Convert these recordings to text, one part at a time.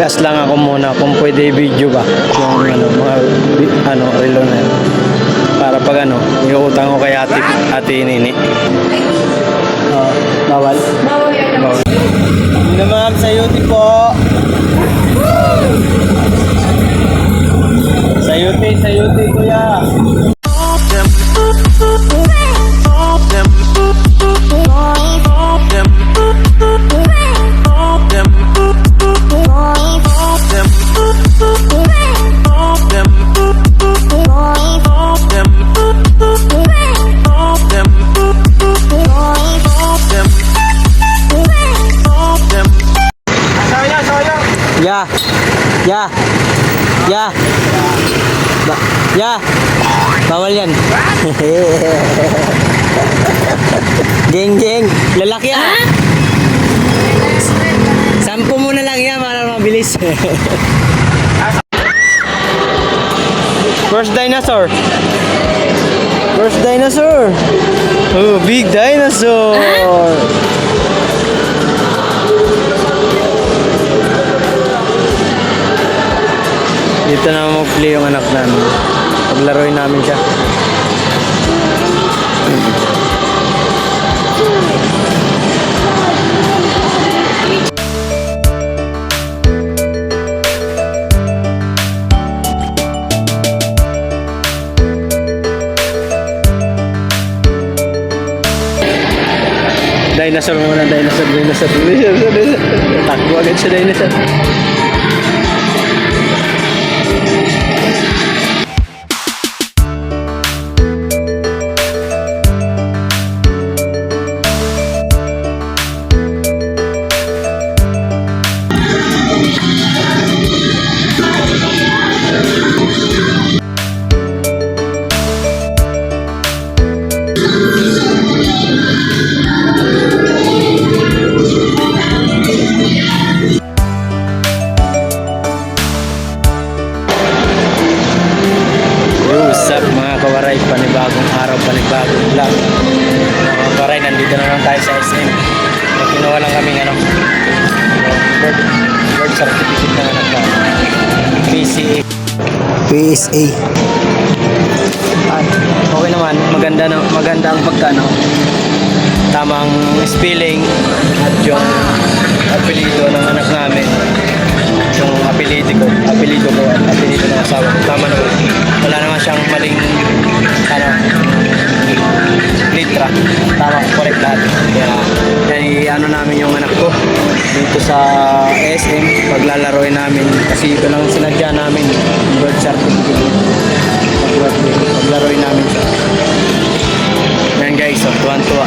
Gas lang ako muna kung pwede video ba yung mga relo na yun. Para pag iuutang ko kay ate Nini. Bawal? Bawal yan. Bawal. Hindi na ma'am, sayuti po. Sayuti kuya. Bawal yan. Geng. Lalaki yan. 10 muna lang yan para mabilis. First dinosaur. Oh, big dinosaur. Dito na mag-play yung anak namin. Paglaruin namin siya. Dinosaur muna, dinosaur. Takbo agad siya, dinosaur. Panibagong araw, panibagong vlog. Mga kawaray, nandito na lang tayo sa SM. Kinuha lang kami birth certificate na anak namin. PSA. At okay naman, maganda ang pagkano. Tamang spelling at yung apelido ng anak namin. Yung apelido ko at apelido ng asawa ko. Tama naman. Wala naman siyang maling litra. Tama, correct lahat. Kaya namin yung anak ko dito sa SM. Paglalaroin namin kasi ito lang sinadya namin birth certificate. Paglaroin namin siya. Yan guys, tuwan-tuwa.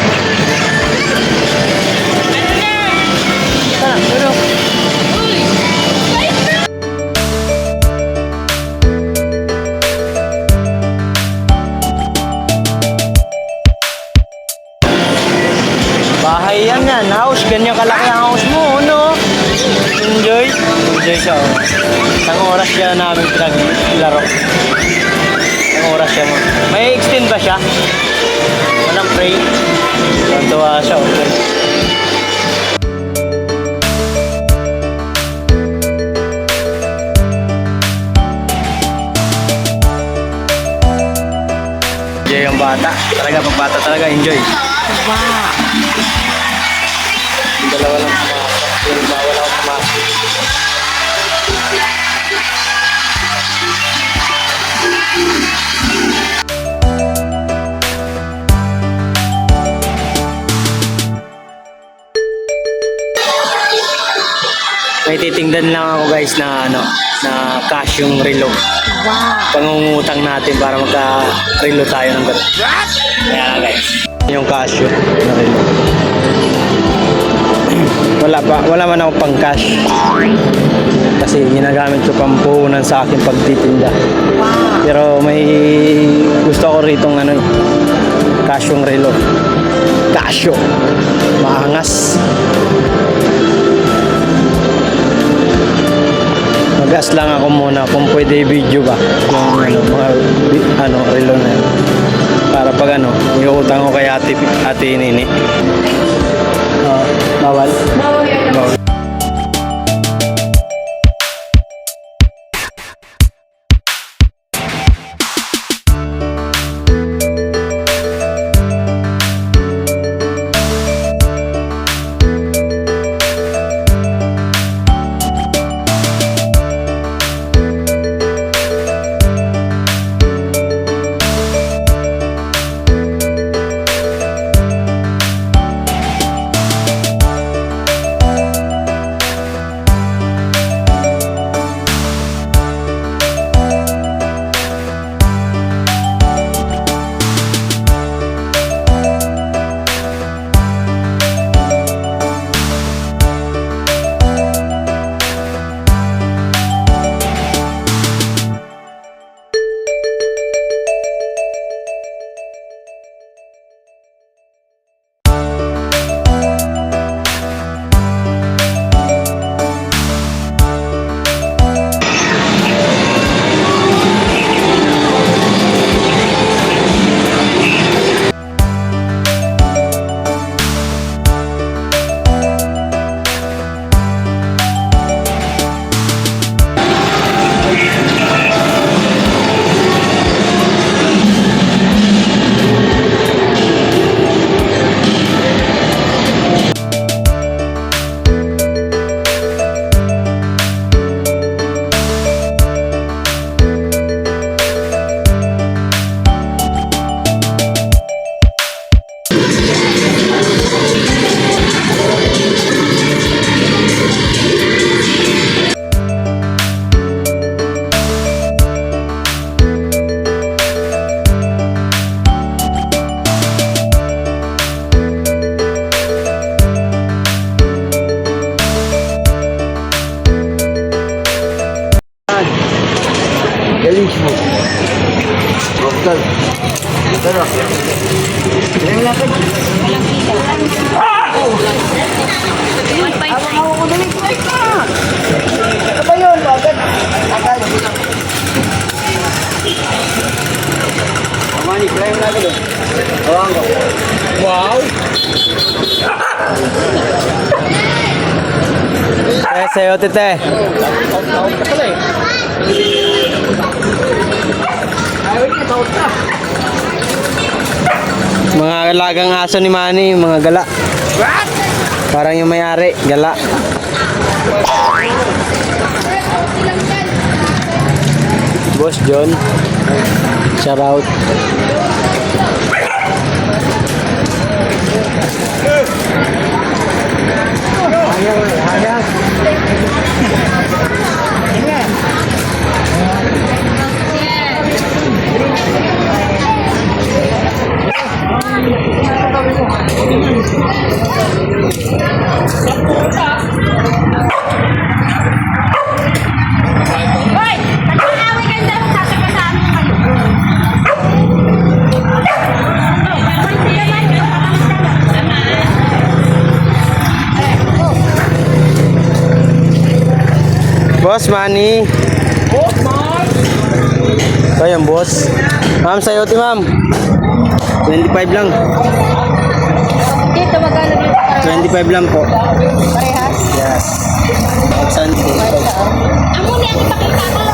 Bahay yan. House, ganyan kalaki ang house mo, no? Enjoy siya. Isang oras siya namin pinaglaro. Isang oras siya mo. May extend ba siya? Walang pray. Tuwa siya. Enjoy yung bata. Pag bata talaga, enjoy. Wow! Yung dalawa lang pumasok. Yung bawal ako pumasok. May titingdan lang ako guys na cash yung relo. Wow! Pangungutang natin para magka-relo tayo ng gato. Kaya guys, yung cash na relo. Wala man ako pang cash. Kasi ginagamit ko pang puhunan sa akin pagtitinda. Wow! Pero may gusto ko rito cash yung relo. Casio. Maangas. Gas lang ako muna kung pwede video ba yung mga relo na yun. Para pag iuutang ko kay ate Nini. Bawal? Bawal yan. Bawal. Bukal. Pero. Tingnan natin. Ako dali ko ka. Ano ba yun? Agad. Agad. Mani, try mo natin doon. Tawang ko. Wow! Sa'yo, tite. Taon ka pala eh. Ayaw niya, taon ka. Mga alagang aso ni Manny, mga gala. What? Parang yung may-ari, gala. Boss John. Shout out. Hoy! Nag-aaway kayo dahil sasakasama kayo. Boss Manny. Ito yung boss. Ma'am, sayote ma'am. 25 lang. Dito magkano dito? 25 lang po. Parehas? Yes. Saan po? Amo niya ang ipakita ko.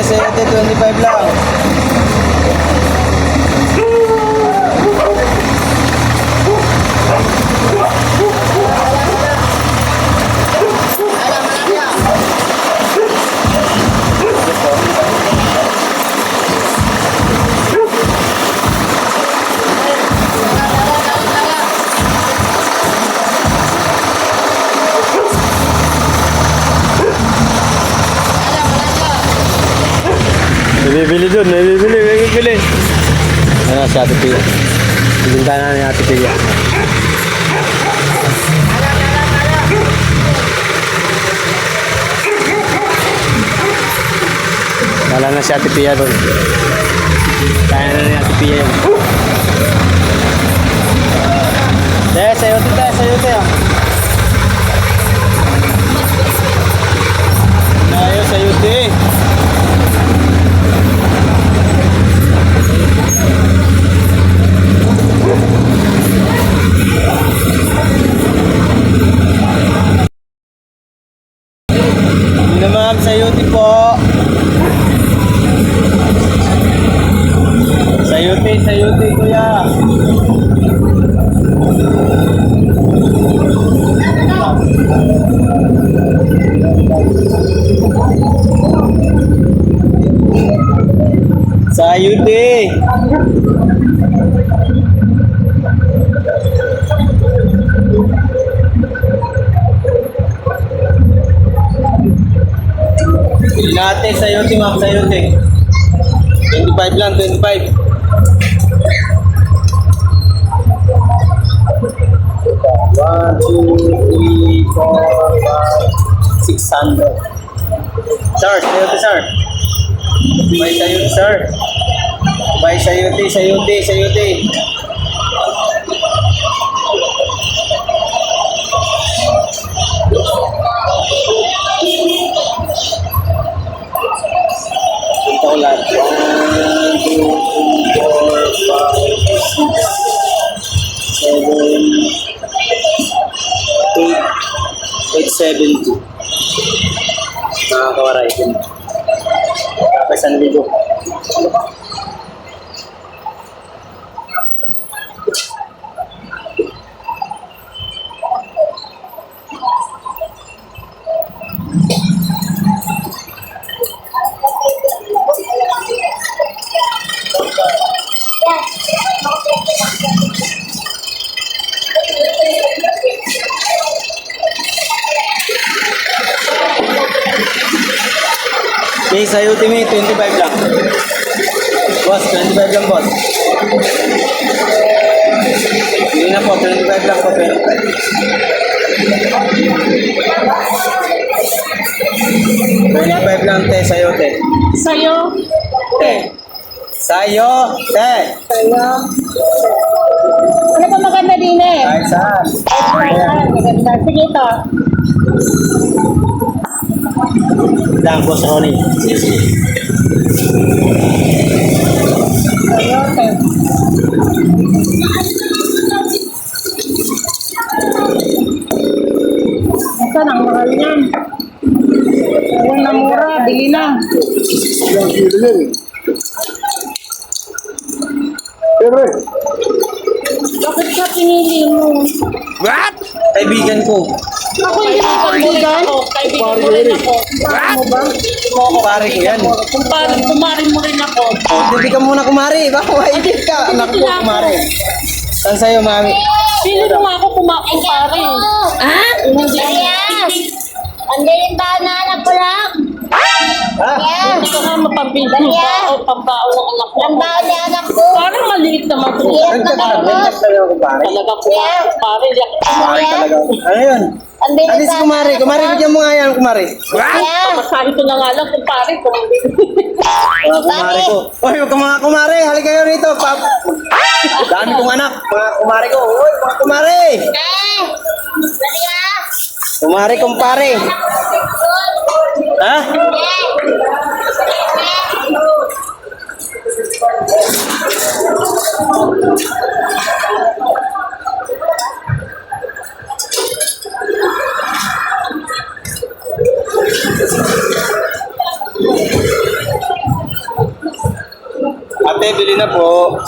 Sayote, 25 lang. Bibili. Ano si Ate Pia? Ibinta na ni Ate Pia. Wala na si Ate Pia doon. Kaya na ni Ate Pia yun. Sayote tayo, sayote ah. Ayaw, sayote. Ano ma'am, sayote po. Sayote kuya. Sayote. Natin sayote ma'am, sayote. 25 lang, 25. 1, 2, 3, 4, 5, 600. Sir, sayote sir. May sayote sir. May sayote. Ito ko lahat. 1, 2, 3, 4, 5, 6, 7, 8, 8, 7, 2. Nakakawaray din. Tapos ang libo. Okay, sa Ultimate, 25 lang. Boss, 25 lang, boss. Hindi na po, 25 lang po, 25 lang, te, sa'yo, te. Sa'yo. Te. Sa'yo, te. Sa'yo. Ano pa maganda din eh? Kahit saan. Ayan, maganda. Sige ito. Lang, boss Ronnie. Sa'yo, te. Saan ang mahal niyan? Ayun na mura, bili na. Ilang kilo yan eh. Siyempre, Bakit ka pinili mo? What? Kaibigan ko. Ako yung kaibigan. Kaibigan mo rin ako. Ano ba? Pare ko yan. Kumari mo rin ako. Hindi ka muna kumari. Baka maibig ka. Anak ko kumari. Saan sa'yo, mami? Pili mo nga ako kumpare. Ah? Andalin ba na anak ko lang? Ha? Hindi ka nga mapabili pa o pambao ng anak ko. Pambao ni anak ko. Parang maliit naman ito. Nagtag na. Nagtag na yung kumari. Talaga kumpare. Kumari talaga. Ano yun? Alis kumari. Kumari, bigyan mo nga yan, kumari. Pamasahe ko na nga lang kumpare. Kumari ko. Uy, mga kumari. Halika kayo rito. Dami kong anak. Mga kumari ko. Uy, mga kumari. Kumari, kumpare. Ha? Ate, bili na po.